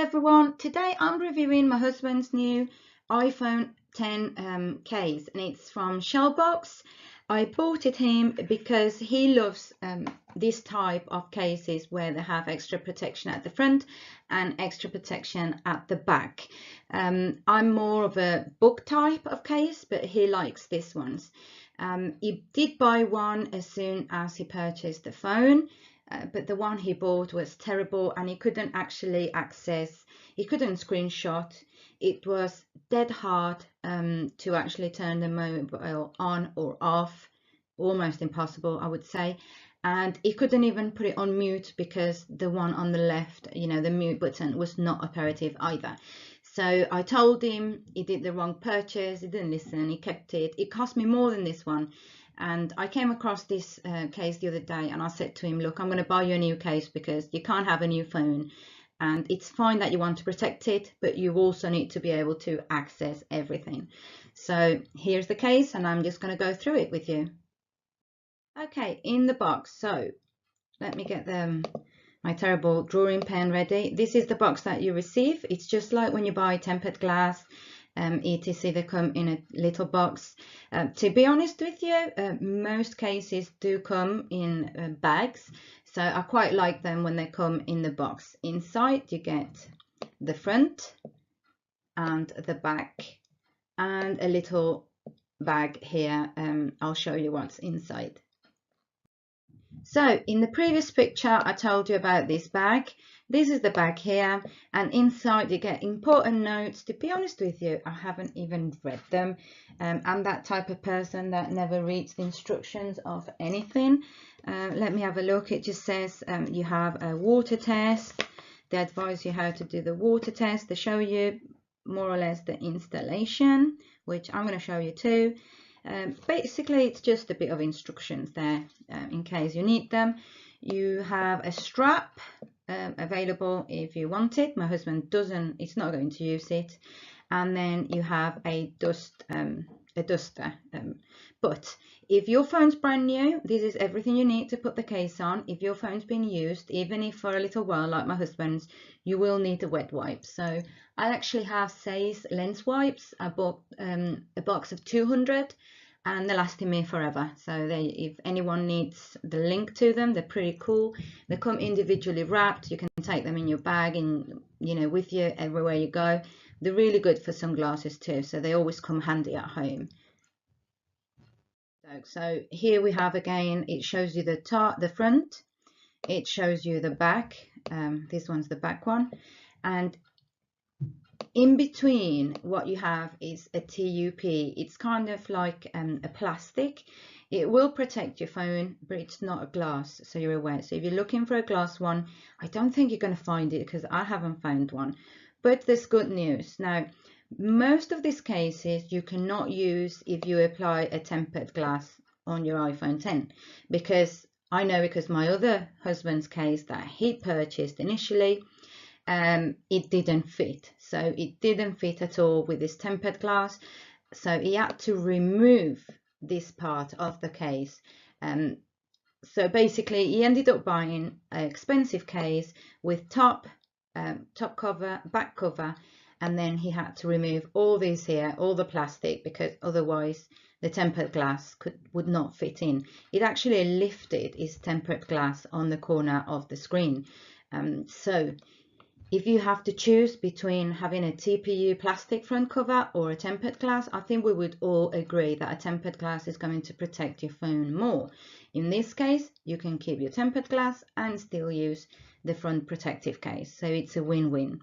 everyone, today I'm reviewing my husband's new iPhone 10 case, and it's from Shellbox. I bought it him because he loves this type of cases where they have extra protection at the front and extra protection at the back. I'm more of a book type of case, but he likes this ones. He did buy one as soon as he purchased the phone. But the one he bought was terrible, and he couldn't actually access, he couldn't screenshot. It was dead hard to actually turn the mobile on or off, almost impossible, I would say. And he couldn't even put it on mute because the one on the left, you know, the mute button was not operative either. So I told him he did the wrong purchase, he didn't listen, he kept it. It cost me more than this one. And I came across this case the other day, and I said to him, look, I'm going to buy you a new case because you can't have a new phone. And it's fine that you want to protect it, but you also need to be able to access everything. So here's the case, and I'm just going to go through it with you. Okay, in the box. So let me get my terrible drawing pen ready. This is the box that you receive. It's just like when you buy tempered glass, etc. They come in a little box. To be honest with you, most cases do come in bags, so I quite like them when they come in the box. Inside you get the front and the back and a little bag here. I'll show you what's inside. So in the previous picture I told you about this bag. This is the bag here, and inside you get important notes. To be honest with you, I haven't even read them. I'm that type of person that never reads the instructions of anything. Let me have a look. It just says you have a water test. They advise you how to do the water test. They show you more or less the installation, which I'm going to show you too. Basically it's just a bit of instructions there in case you need them. You have a strap available if you want it. My husband doesn't, it's not going to use it. And then you have a duster. But if your phone's brand new, this is everything you need to put the case on. If your phone's been used, even if for a little while like my husband's, you will need a wet wipe. So I actually have Say's lens wipes. I bought a box of 200, and they're lasting me forever. So if anyone needs the link to them, they're pretty cool. They come individually wrapped. You can take them in your bag and, you know, with you everywhere you go. They're really good for sunglasses too, so they always come handy at home. So here we have, again, it shows you the front, it shows you the back. This one's the back one, and in between what you have is a TUP. It's kind of like a plastic. It will protect your phone, but it's not a glass, so you're aware. So if you're looking for a glass one, I don't think you're going to find it because I haven't found one. But there's good news. Now, most of these cases you cannot use if you apply a tempered glass on your iPhone 10, because I know, because my other husband's case that he purchased initially, it didn't fit. So it didn't fit at all with this tempered glass, so he had to remove this part of the case. So basically he ended up buying an expensive case with top cover, back cover, and then he had to remove all these here, all the plastic, because otherwise the tempered glass would not fit in. It actually lifted his tempered glass on the corner of the screen. So if you have to choose between having a TPU plastic front cover or a tempered glass, I think we would all agree that a tempered glass is going to protect your phone more. In this case, you can keep your tempered glass and still use the front protective case. So it's a win-win.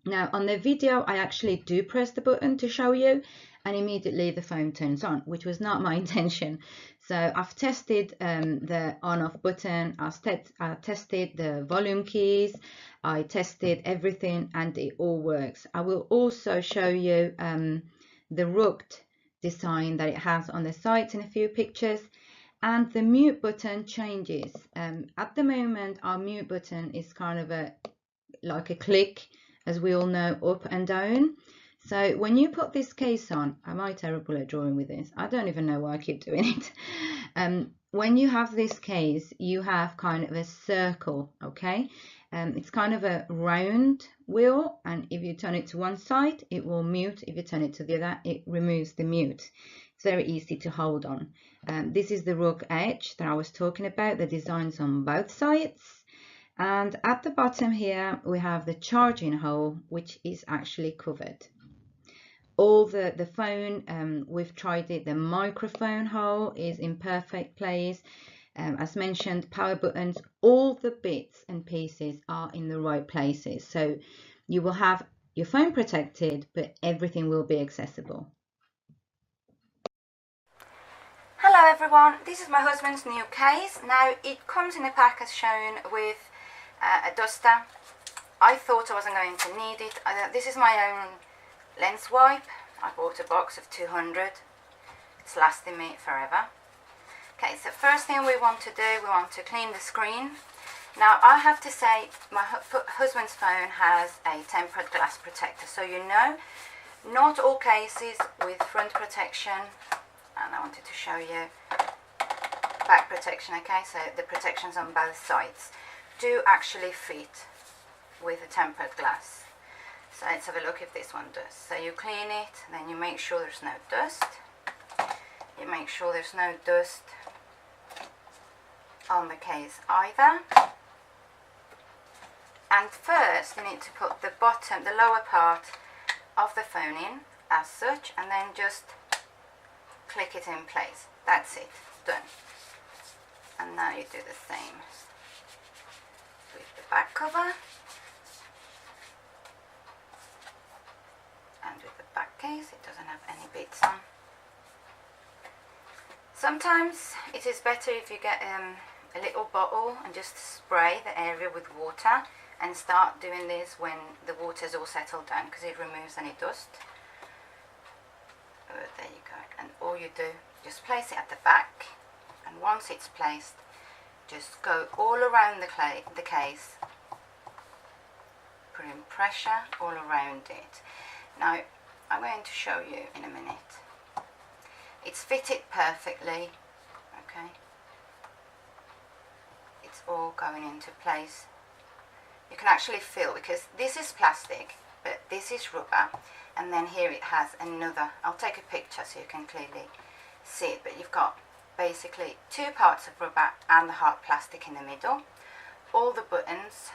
Now on the video, I actually do press the button to show you, and immediately the phone turns on, which was not my intention. So I've tested the on-off button, I tested the volume keys, I tested everything, and it all works. I will also show you the rugged design that it has on the sides in a few pictures. And the mute button changes. At the moment, our mute button is kind of like a click, as we all know, up and down. So when you put this case on, am I terrible at drawing with this? I don't even know why I keep doing it. When you have this case, you have kind of a circle, okay? It's kind of a round wheel, and if you turn it to one side, it will mute. If you turn it to the other, it removes the mute. It's very easy to hold on. This is the rug edge that I was talking about. The design's on both sides. And at the bottom here, we have the charging hole, which is actually covered. All the phone, we've tried it. The microphone hole is in perfect place. As mentioned, power buttons, all the bits and pieces are in the right places. So you will have your phone protected, but everything will be accessible. Hello everyone, this is my husband's new case. Now it comes in a pack as shown with a duster. I thought I wasn't going to need it. This is my own lens wipe. I bought a box of 200. It's lasting me forever. Okay, so first thing we want to do, we want to clean the screen. Now I have to say my husband's phone has a tempered glass protector, so you know, not all cases with front protection, and I wanted to show you back protection, okay, so the protections on both sides do actually fit with a tempered glass. So let's have a look if this one does. So you clean it, then you make sure there's no dust. You make sure there's no dust on the case either. And first you need to put the bottom, the lower part of the phone in as such, and then just click it in place. That's it, done. And now you do the same with the back cover and with the back case. It doesn't have any bits on. Sometimes it is better if you get a little bottle and just spray the area with water, and start doing this when the water's all settled down, because it removes any dust. There you go. And all you do, just place it at the back, and once it's placed, just go all around the case, putting pressure all around it. Now I'm going to show you in a minute. It's fitted perfectly, okay, it's all going into place. You can actually feel, because this is plastic but this is rubber, and then here it has another, I'll take a picture so you can clearly see it, but you've got basically two parts of rubber and the hard plastic in the middle. All the buttons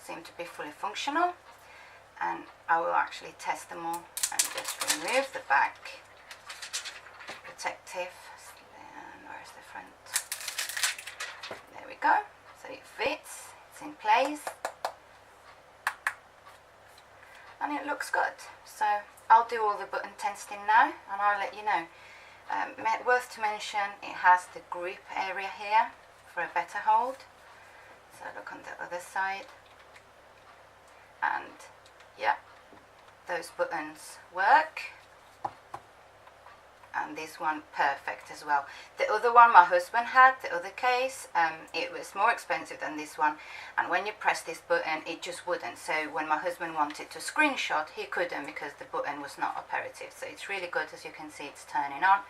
seem to be fully functional, and I will actually test them all and just remove the back protective, and where's the front? There we go. So it fits, it's in place, and it looks good. So I'll do all the button testing now, and I'll let you know. Worth to mention, it has the grip area here for a better hold. So look on the other side, and yeah, those buttons work, and this one perfect as well. The other one my husband had, the other case, it was more expensive than this one, and when you press this button it just wouldn't. So when my husband wanted to screenshot, he couldn't because the button was not operative. So it's really good, as you can see it's turning on,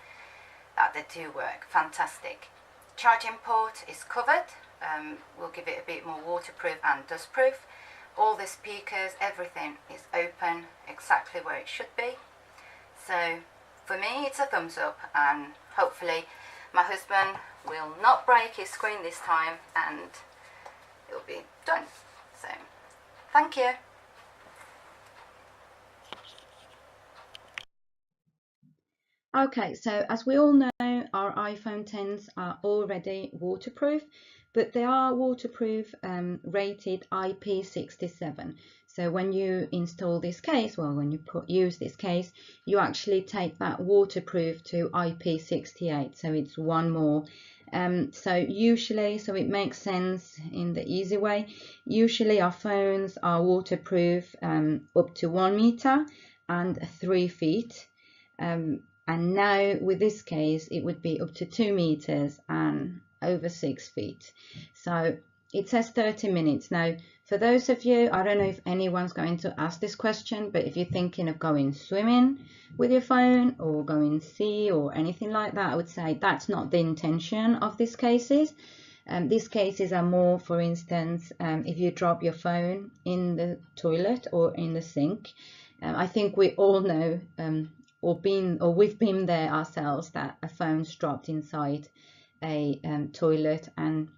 that they do work. Fantastic. Charging port is covered. We'll give it a bit more waterproof and dustproof. All the speakers, everything is open exactly where it should be. So for me it's a thumbs up, and hopefully my husband will not break his screen this time and it'll be done. So thank you. Okay, so as we all know, our iPhone 10s are already waterproof, but they are waterproof rated IP67. So when you install this case, well, when you use this case, you actually take that waterproof to IP68. So it's one more. So it makes sense in the easy way. Usually our phones are waterproof up to 1 meter and 3 feet. And now with this case it would be up to 2 meters and over 6 feet. So it says 30 minutes. Now for those of you, I don't know if anyone's going to ask this question, but if you're thinking of going swimming with your phone or going sea or anything like that, I would say that's not the intention of these cases. These cases are more, for instance, if you drop your phone in the toilet or in the sink. I think we all know, or we've been there ourselves, that a phone's dropped inside a toilet. And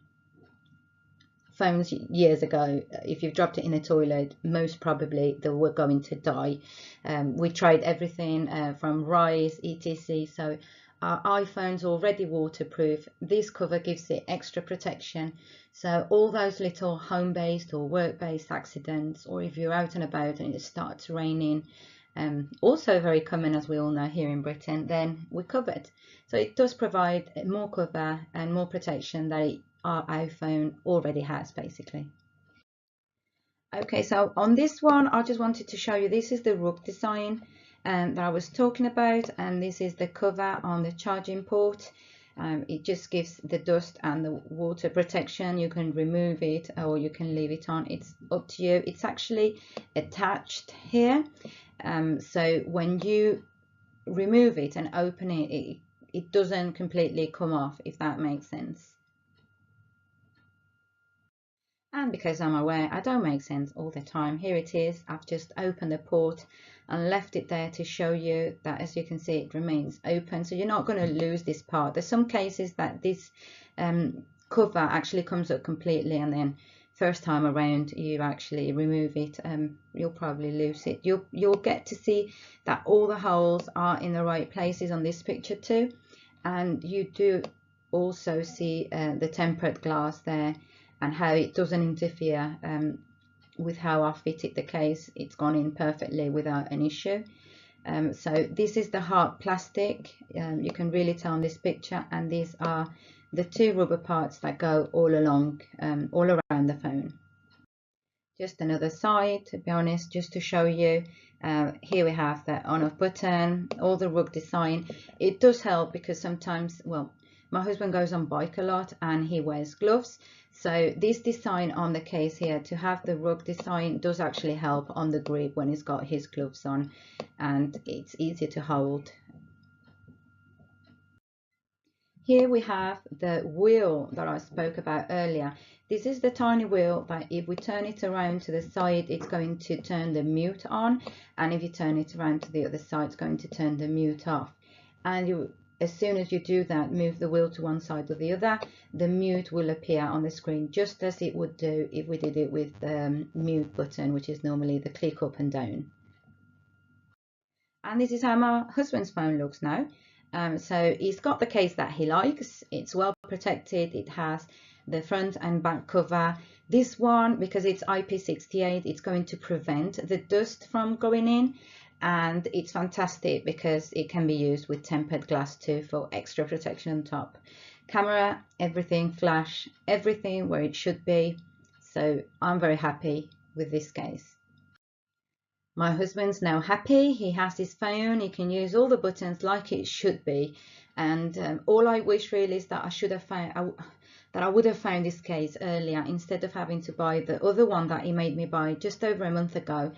phones years ago, if you've dropped it in a toilet, most probably they were going to die. We tried everything from rice, etc. So our iPhone's already waterproof. This cover gives it extra protection. So all those little home-based or work-based accidents, or if you're out and about and it starts raining, also very common, as we all know here in Britain, then we're covered. So it does provide more cover and more protection that our iPhone already has, basically. Okay, so on this one, I just wanted to show you, this is the rug design that I was talking about, and this is the cover on the charging port. It just gives the dust and the water protection. You can remove it or you can leave it on, it's up to you. It's actually attached here, so when you remove it and open it, it doesn't completely come off, if that makes sense. And because I'm aware I don't make sense all the time, here it is. I've just opened the port and left it there to show you that, as you can see, it remains open, so you're not going to lose this part. There's some cases that this cover actually comes up completely, and then first time around you actually remove it, you'll probably lose it. You'll get to see that all the holes are in the right places on this picture too, and you do also see the tempered glass there, and how it doesn't interfere with how I fitted the case. It's gone in perfectly without an issue. So this is the hard plastic, you can really tell on this picture, and these are the two rubber parts that go all along, all around the phone. Just another side, to be honest, just to show you. Here we have the on off button, all the rug design. It does help because sometimes, well, my husband goes on bike a lot and he wears gloves. So this design on the case here, to have the rug design, does actually help on the grip when he's got his gloves on, and it's easier to hold. Here we have the wheel that I spoke about earlier. This is the tiny wheel that if we turn it around to the side, it's going to turn the mute on, and if you turn it around to the other side, it's going to turn the mute off. And as soon as you do that, move the wheel to one side or the other, the mute will appear on the screen, just as it would do if we did it with the mute button, which is normally the click up and down. And this is how my husband's phone looks now. So he's got the case that he likes. It's well protected. It has the front and back cover. This one, because it's IP68, it's going to prevent the dust from going in. And it's fantastic because it can be used with tempered glass too for extra protection on top. Camera, everything, flash, everything where it should be. So I'm very happy with this case. My husband's now happy. He has his phone, he can use all the buttons like it should be, and all I wish really is that I would have found this case earlier instead of having to buy the other one that he made me buy just over a month ago.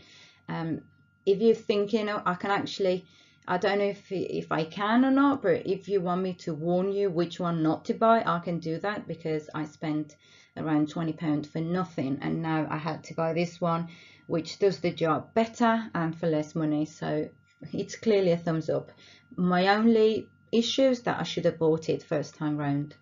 If you're thinking, oh, I can actually, I don't know if I can or not, but if you want me to warn you which one not to buy, I can do that, because I spent around £20 for nothing, and now I had to buy this one, which does the job better and for less money. So it's clearly a thumbs up. My only issue is that I should have bought it first time round.